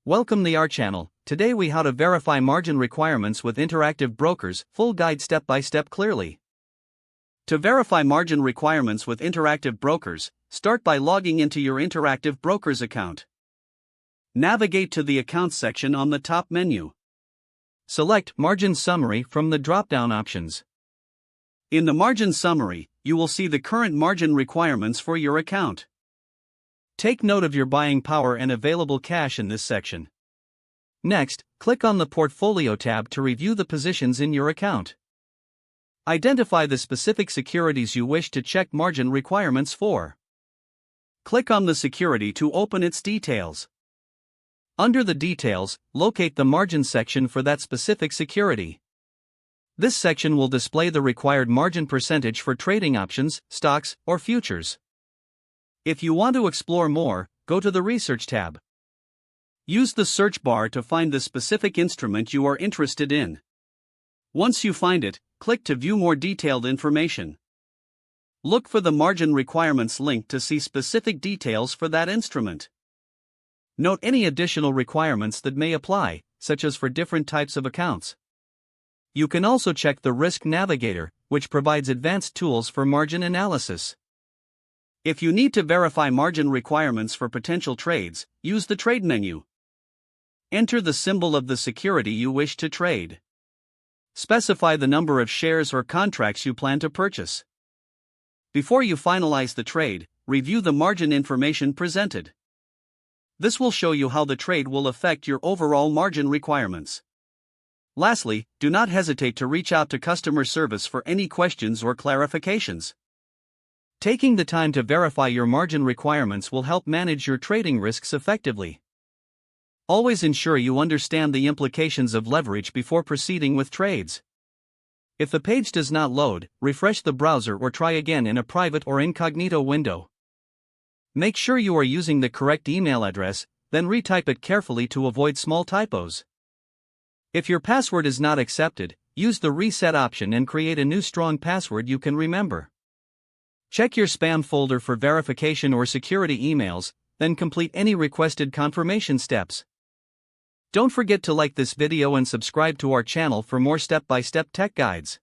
Welcome to our channel. Today we how to verify margin requirements with Interactive Brokers, full guide step by step clearly. To verify margin requirements with Interactive Brokers, start by logging into your Interactive Brokers account. Navigate to the Accounts section on the top menu. Select Margin Summary from the drop-down options. In the Margin Summary, you will see the current margin requirements for your account. Take note of your buying power and available cash in this section. Next, click on the Portfolio tab to review the positions in your account. Identify the specific securities you wish to check margin requirements for. Click on the security to open its details. Under the details, locate the margin section for that specific security. This section will display the required margin percentage for trading options, stocks, or futures. If you want to explore more, go to the Research tab. Use the search bar to find the specific instrument you are interested in. Once you find it, click to view more detailed information. Look for the margin requirements link to see specific details for that instrument. Note any additional requirements that may apply, such as for different types of accounts. You can also check the Risk Navigator, which provides advanced tools for margin analysis. If you need to verify margin requirements for potential trades, use the Trade menu. Enter the symbol of the security you wish to trade. Specify the number of shares or contracts you plan to purchase. Before you finalize the trade, review the margin information presented. This will show you how the trade will affect your overall margin requirements. Lastly, do not hesitate to reach out to customer service for any questions or clarifications. Taking the time to verify your margin requirements will help manage your trading risks effectively. Always ensure you understand the implications of leverage before proceeding with trades. If the page does not load, refresh the browser or try again in a private or incognito window. Make sure you are using the correct email address, then retype it carefully to avoid small typos. If your password is not accepted, use the reset option and create a new strong password you can remember. Check your spam folder for verification or security emails, then complete any requested confirmation steps. Don't forget to like this video and subscribe to our channel for more step-by-step tech guides.